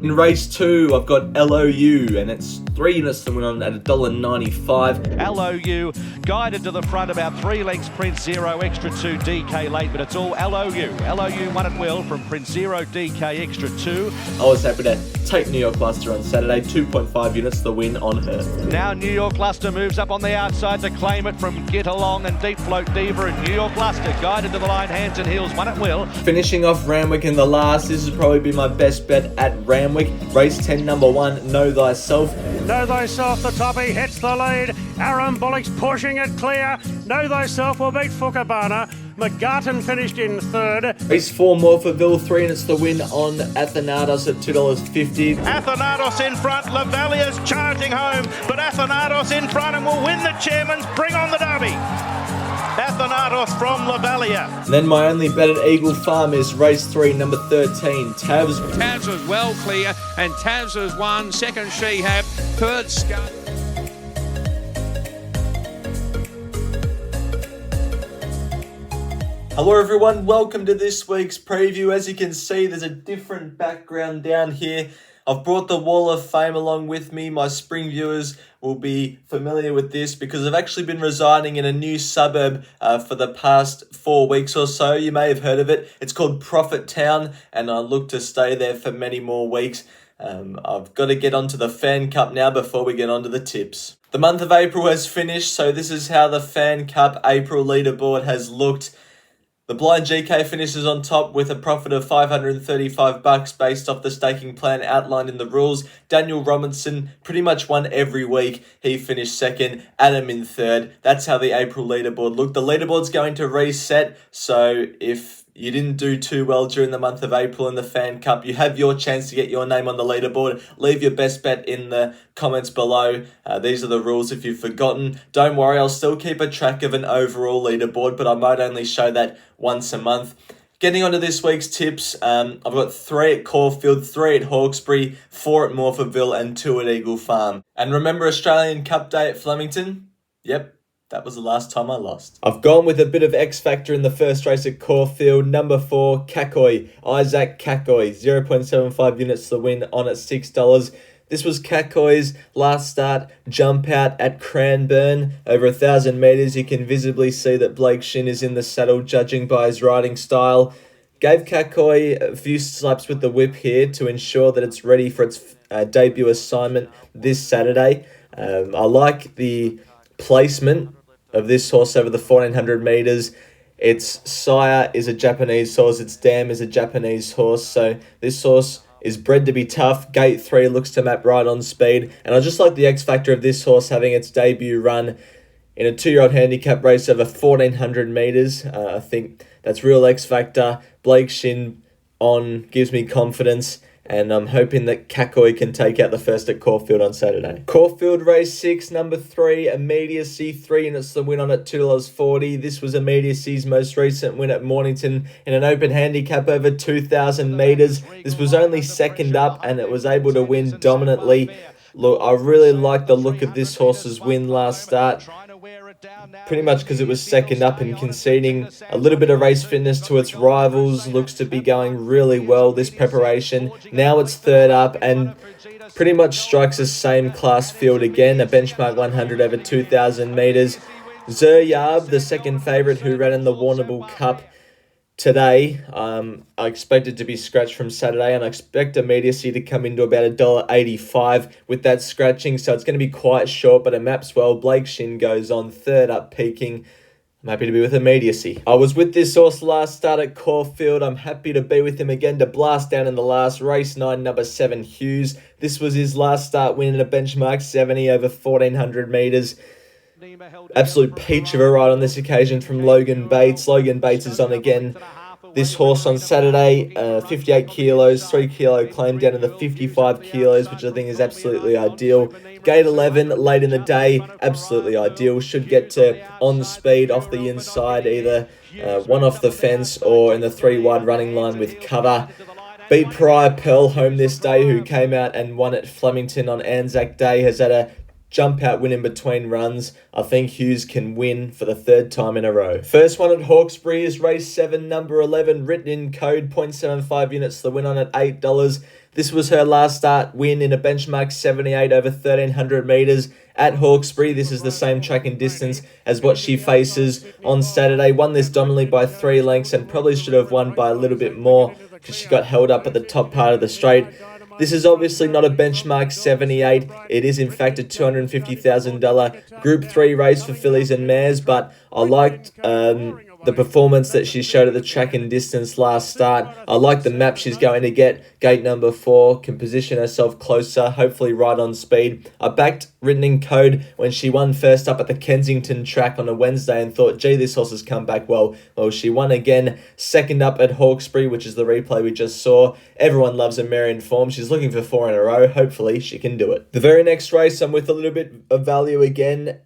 In race 2, I've got LOU, and it's 3 units to win on at $1.95. LOU guided to the front about 3 lengths, Prince Zero, extra 2, DK late, but it's all LOU. LOU won at will from Prince Zero, DK extra 2. I was happy to take New York Luster on Saturday, 2.5 units to win on her. Now New York Luster moves up on the outside to claim it from Get Along and Deep Float Diva, and New York Luster guided to the line, hands and heels, won at will. Finishing off Randwick in the last, this has probably been my best bet at Randwick. Race 10, number 1, Know Thyself. Know Thyself, the toppy hits the lead. Aaron Bullock's pushing it clear. Know Thyself will beat Fukabana. McGarton finished in 3rd. Race 4, Morphettville, 3 units to win on Athanatos at $2.50. Athanatos in front, Lavalia's charging home, but Athanatos in front and will win the Chairman's. Bring on the Derby. Athanatos from Lavalia. And then my only bet at Eagle Farm is race 3, number 13, Tavs. Tavs was well clear, and Tavs has won. Second, Shehab. Third, Scott. Hello everyone, welcome to this week's preview. As you can see, there's a different background down here. I've brought the Wall of Fame along with me. My spring viewers will be familiar with this because I've actually been residing in a new suburb for the past 4 weeks or so. You may have heard of it. It's called Prophet Town, and I look to stay there for many more weeks. I've got to get onto the Fan Cup now before we get onto the tips. The month of April has finished, so this is how the Fan Cup April leaderboard has looked. The Blind GK finishes on top with a profit of $535 based off the staking plan outlined in the rules. Daniel Robinson pretty much won every week. He finished second, Adam in third. That's how the April leaderboard looked. The leaderboard's going to reset, so if you didn't do too well during the month of April in the Fan Cup, you have your chance to get your name on the leaderboard. Leave your best bet in the comments below. These are the rules if you've forgotten. Don't worry, I'll still keep a track of an overall leaderboard, but I might only show that once a month. Getting on to this week's tips, I've got 3 at Caulfield, 3 at Hawkesbury, 4 at Morphettville, and 2 at Eagle Farm. And remember Australian Cup Day at Flemington? Yep. That was the last time I lost. I've gone with a bit of X factor in the first race at Caulfield. Number 4, Kakoy. Isaac Kakoy. 0.75 units to win on at $6. This was Kakoy's last start jump out at Cranbourne. Over 1,000 metres, you can visibly see that Blake Shin is in the saddle, judging by his riding style. Gave Kakoy a few slaps with the whip here to ensure that it's ready for its debut assignment this Saturday. I like the placement of this horse over the 1,400 metres. Its sire is a Japanese horse. Its dam is a Japanese horse. So this horse is bred to be tough. Gate 3 looks to map right on speed. And I just like the X factor of this horse having its debut run in a 2-year-old handicap race over 1,400 metres. I think that's real X factor. Blake Shin on gives me confidence. And I'm hoping that Kakoy can take out the first at Caulfield on Saturday. Caulfield race 6, number 3, Immediacy, 3 units to win on at $2.40. This was Immediacy's most recent win at Mornington in an open handicap over 2,000 metres. This was only second up and it was able to win dominantly. Look, I really like the look of this horse's win last start. Pretty much because it was second up and conceding a little bit of race fitness to its rivals. Looks to be going really well this preparation. Now it's third up and pretty much strikes the same class field again. A benchmark 100 over 2,000 metres. Zeryab, the second favourite who ran in the Warrnambool Cup today, I expect it to be scratched from Saturday, and I expect Immediacy to come into about $1.85 with that scratching, so it's going to be quite short, but it maps well. Blake Shin goes on third up, peaking. I'm happy to be with Immediacy. I was with this horse last start at Caulfield. I'm happy to be with him again to blast down in the last race 9, number 7, Hughes. This was his last start winning a benchmark 70 over 1,400 metres. Absolute peach of a ride on this occasion from Logan Bates. Logan Bates is on again. This horse on Saturday, 58 kilos, 3 kilo claim down to the 55 kilos, which I think is absolutely ideal. Gate 11, late in the day, absolutely ideal. Should get to on speed off the inside, either one off the fence or in the 3 wide running line with cover. Beat Prior Pearl home this day, who came out and won at Flemington on Anzac Day, has had a jump out win in between runs. I think Hughes can win for the third time in a row. First one at Hawkesbury is race 7, number 11, written in code, 0.75 units, the win on at $8. This was her last start win in a benchmark 78 over 1,300 metres at Hawkesbury. This is the same track and distance as what she faces on Saturday. Won this dominantly by 3 lengths and probably should have won by a little bit more because she got held up at the top part of the straight. This is obviously not a benchmark 78. It is in fact a $250,000 Group 3 race for fillies and mares, but I liked the performance that she showed at the track and distance last start. I like the map she's going to get. Gate number 4 can position herself closer, hopefully right on speed. I backed written in code when she won first up at the Kensington track on a Wednesday and thought, gee, this horse has come back well. Well, she won again, second up at Hawkesbury, which is the replay we just saw. Everyone loves a mare in form. She's looking for 4 in a row. Hopefully she can do it. The very next race, I'm with a little bit of value again.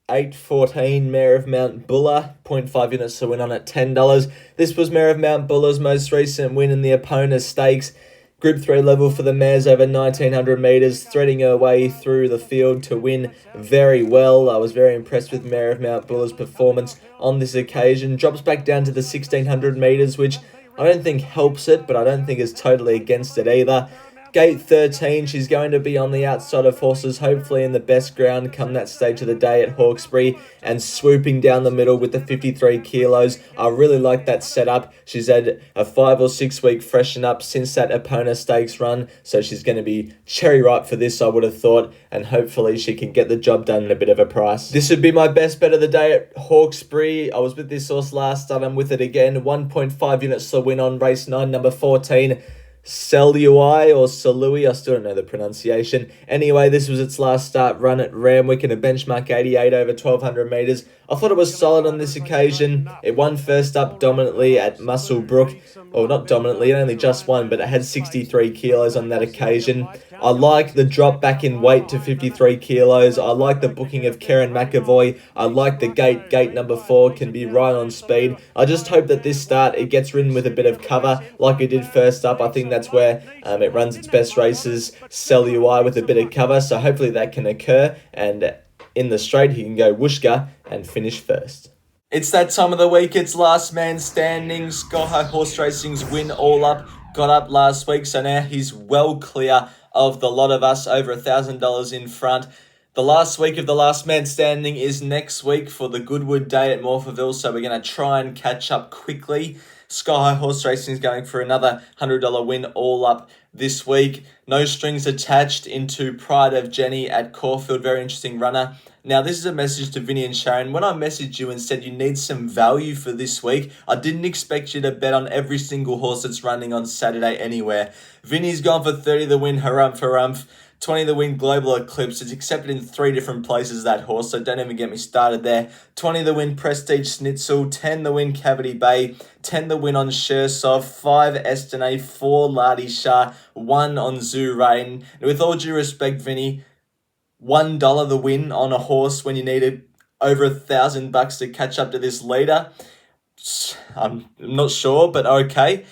8.14 Mare of Mount Buller, 0.5 units to win on at $10. This was Mare of Mount Buller's most recent win in the Epona Stakes. Group 3 level for the mares over 1,900 metres, threading her way through the field to win very well. I was very impressed with Mare of Mount Buller's performance on this occasion. Drops back down to the 1,600 metres, which I don't think helps it, but I don't think is totally against it either. Gate 13, she's going to be on the outside of horses, hopefully in the best ground come that stage of the day at Hawkesbury, and swooping down the middle with the 53 kilos. I really like that setup. She's had a 5 or 6 week freshen up since that Epona Stakes run, so she's going to be cherry ripe for this, I would have thought, and hopefully she can get the job done at a bit of a price. This would be my best bet of the day at Hawkesbury. I was with this horse last start, I'm with it again. 1.5 units to win on race 9, number 14. Selui or Salui, I still don't know the pronunciation. Anyway, this was its last start run at Ramwick in a benchmark 88 over 1,200 metres. I thought it was solid on this occasion. It won first up dominantly at Musselbrook. Well, not dominantly, it only just won, but it had 63 kilos on that occasion. I like the drop back in weight to 53 kilos. I like the booking of Karen McAvoy. I like the gate number 4 can be right on speed. I just hope that this start, it gets ridden with a bit of cover like it did first up. I think that's where it runs its best races, Selui with a bit of cover. So hopefully that can occur. And in the straight, he can go whooshka and finish first. It's that time of the week. It's last man standing. Sky High Horse Racing's win all up. Got up last week, so now he's well clear of the lot of us, over $1,000 in front. The last week of the last man standing is next week for the Goodwood Day at Morphettville, so we're going to try and catch up quickly. Sky High Horse Racing is going for another $100 win all up this week. No strings attached into Pride of Jenny at Caulfield. Very interesting runner. Now, this is a message to Vinny and Sharon. When I messaged you and said you need some value for this week, I didn't expect you to bet on every single horse that's running on Saturday anywhere. Vinny's gone for 30 the win, harumph, harumph. 20 the win, Global Eclipse. It's accepted in 3 different places, that horse, so don't even get me started there. 20 the win, Prestige Schnitzel. 10 the win, Cavity Bay. 10 the win on Shersov. 5 Estene. 4 Lardy Shah. 1 on Zoo Rain. And with all due respect, Vinny, $1 the win on a horse when you needed over $1,000 to catch up to this leader. I'm not sure, but okay.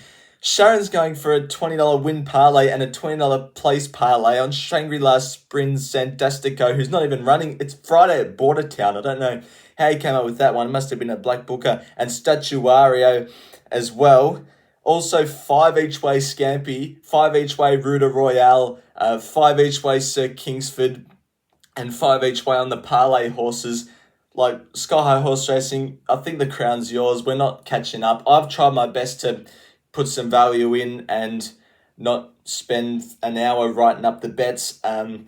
Sharon's going for a $20 win parlay and a $20 place parlay on Shangri-La Springs Santastico, who's not even running. It's Friday at Bordertown. I don't know how he came up with that one. It must have been a Black Booker. And Statuario as well. Also, 5 each way Scampy, 5 each way Ruta Royale, 5 each way Sir Kingsford, and 5 each way on the parlay horses. Like Sky High Horse Racing, I think the crown's yours. We're not catching up. I've tried my best to put some value in and not spend an hour writing up the bets. I've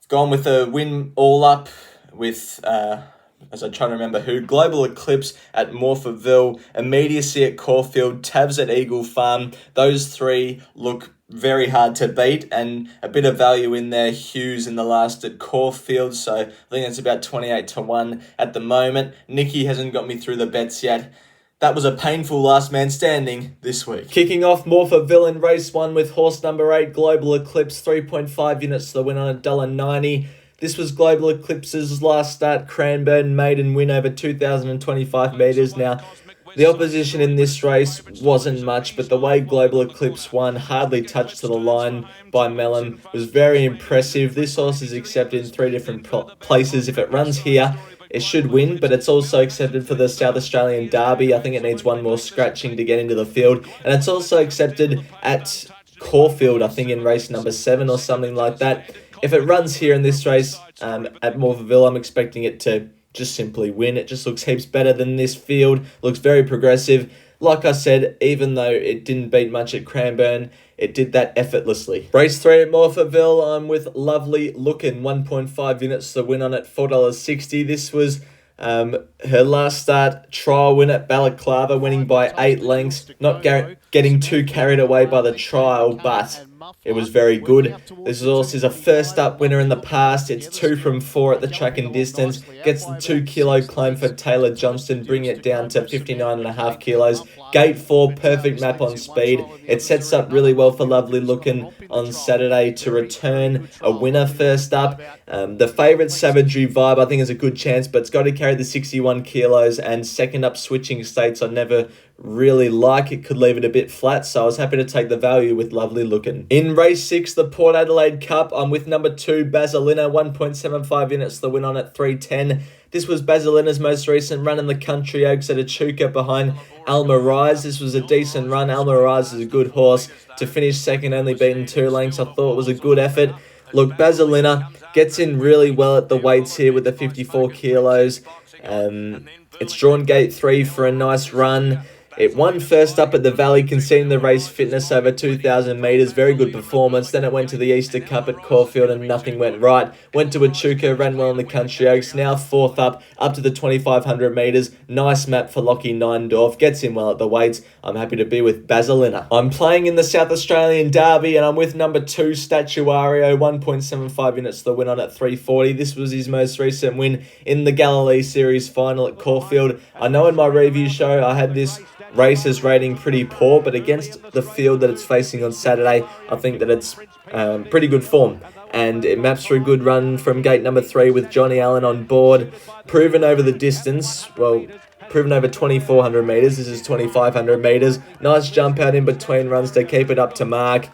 gone with a win all up with, as I try to remember who, Global Eclipse at Morphettville, Immediacy at Caulfield, Tabs at Eagle Farm. Those 3 look very hard to beat, and a bit of value in there, Hughes in the last at Caulfield, so I think that's about 28 to 1 at the moment. Nikki hasn't got me through the bets yet. That was a painful last man standing this week. Kicking off Morphettville in race 1 with horse number 8, Global Eclipse, 3.5 units to the win on $1.90. This was Global Eclipse's last start, Cranbourne maiden win over 2,025 metres. Now, The opposition in this race wasn't much, but the way Global Eclipse won, hardly touched to the line by Mellon, was very impressive. This horse is accepted in 3 different places. If it runs here, it should win, but it's also accepted for the South Australian Derby. I think it needs one more scratching to get into the field. And it's also accepted at Caulfield, I think in race number 7 or something like that. If it runs here in this race at Morphettville, I'm expecting it to just simply win. It just looks heaps better than this field. Looks very progressive. Like I said, even though it didn't beat much at Cranbourne, it did that effortlessly. Race 3 at Morphettville, I'm with Lovely Lookin', 1.5 units to win on at $4.60. This was her last start trial win at Balaclava, winning by 8 lengths. Not getting too carried away by the trial, but it was very good. This horse is a first up winner in the past. It's 2 from 4 at the track and distance. Gets the 2 kilo claim for Taylor Johnston, bringing it down to 59.5 kilos. Gate 4, perfect map on speed. It sets up really well for Lovely Lookin' on Saturday to return a winner first up. The favourite Savagery Vibe I think is a good chance, but it's got to carry the 61 kilos, and second up switching states I never really like. It could leave it a bit flat, so I was happy to take the value with Lovely Lookin'. In race 6, the Port Adelaide Cup, I'm with number 2, Basilina, 1.75 units the win on at 3.10. This was Basilina's most recent run in the Country Oaks at Echuca behind Almarise. This was a decent run. Almarise is a good horse. To finish second, only beaten 2 lengths, I thought it was a good effort. Look, Basilina gets in really well at the weights here with the 54 kilos. It's drawn gate 3 for a nice run. It won first up at the Valley, conceding the race fitness over 2,000 metres. Very good performance. Then it went to the Easter Cup at Caulfield and nothing went right. Went to Echuca, ran well in the Country Oaks. Now 4th up to the 2,500 metres. Nice map for Lockie Neindorf. Gets in well at the weights. I'm happy to be with Basilina. I'm playing in the South Australian Derby and I'm with number 2, Statuario, 1.75 units the win on at 3.40. This was his most recent win in the Galilee Series final at Caulfield. I know in my review show I had this races rating pretty poor, but against the field that it's facing on Saturday, I think that it's pretty good form. And it maps for a good run from gate number 3 with Johnny Allen on board. Proven over the distance, well, proven over 2,400 metres. This is 2,500 metres. Nice jump out in between runs to keep it up to mark.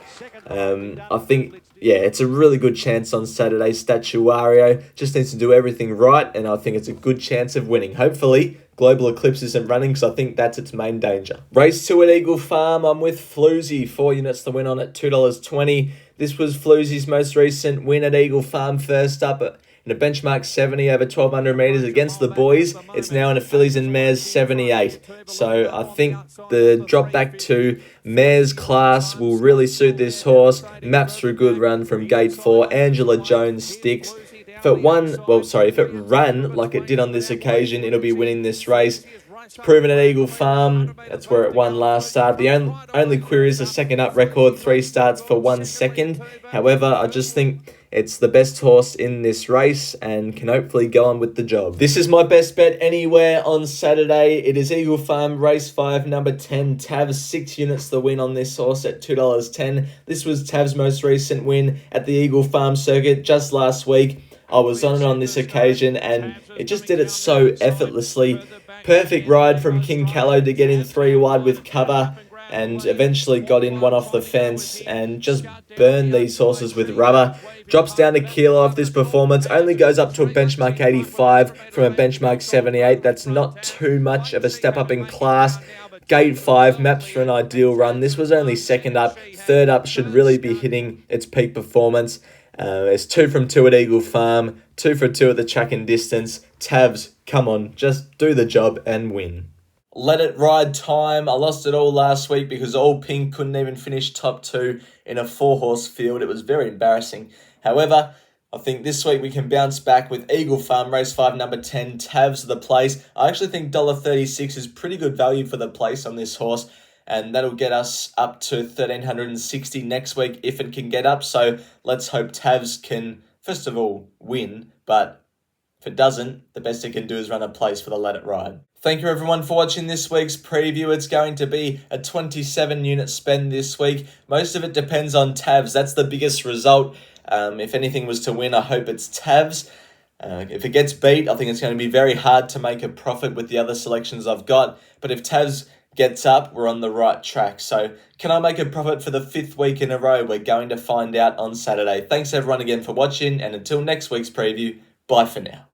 I think, yeah, it's a really good chance on Saturday. Statuario just needs to do everything right, and I think it's a good chance of winning. Hopefully, Global Eclipse isn't running, because I think that's its main danger. Race 2 at Eagle Farm, I'm with Floozy, 4 units to win on at $2.20. This was Floozy's most recent win at Eagle Farm, first up in a benchmark 70 over 1,200 metres against the boys. It's now in a fillies and mares 78. So I think the drop back to mares class will really suit this horse. Maps for a good run from gate 4. Angela Jones sticks. If it ran like it did on this occasion, it'll be winning this race. It's proven at Eagle Farm. That's where it won last start. The only query is the second up record, 3 starts for 1 second. However, I just think it's the best horse in this race and can hopefully go on with the job. This is my best bet anywhere on Saturday. It is Eagle Farm, race 5, number 10, Tav's, 6 units the win on this horse at $2.10. This was Tav's most recent win at the Eagle Farm circuit just last week. I was on it on this occasion and it just did it so effortlessly. Perfect ride from King Callow to get in 3 wide with cover, and eventually got in 1 off the fence and just burned these horses with rubber. Drops down a kilo off this performance, only goes up to a benchmark 85 from a benchmark 78. That's not too much of a step up in class. Gate 5 maps for an ideal run. This was only second up. Third up should really be hitting its peak performance. It's 2 from 2 at Eagle Farm, 2 for 2 at the track and distance. Tavs, come on, just do the job and win. Let It Ride time. I lost it all last week because All Pink couldn't even finish top 2 in a 4-horse field. It was very embarrassing. However, I think this week we can bounce back with Eagle Farm, race 5, number 10, Tavs the place. I actually think $1.36 is pretty good value for the place on this horse, and that'll get us up to 1,360 next week if it can get up. So let's hope Tavs can, first of all, win, but if it doesn't, the best it can do is run a place for the Let It Ride. Thank you everyone for watching this week's preview. It's going to be a 27-unit spend this week. Most of it depends on Tavs. That's the biggest result. If anything was to win, I hope it's Tavs. If it gets beat, I think it's going to be very hard to make a profit with the other selections I've got. But if Taz gets up, we're on the right track. So can I make a profit for the 5th week in a row? We're going to find out on Saturday. Thanks everyone again for watching, and until next week's preview, bye for now.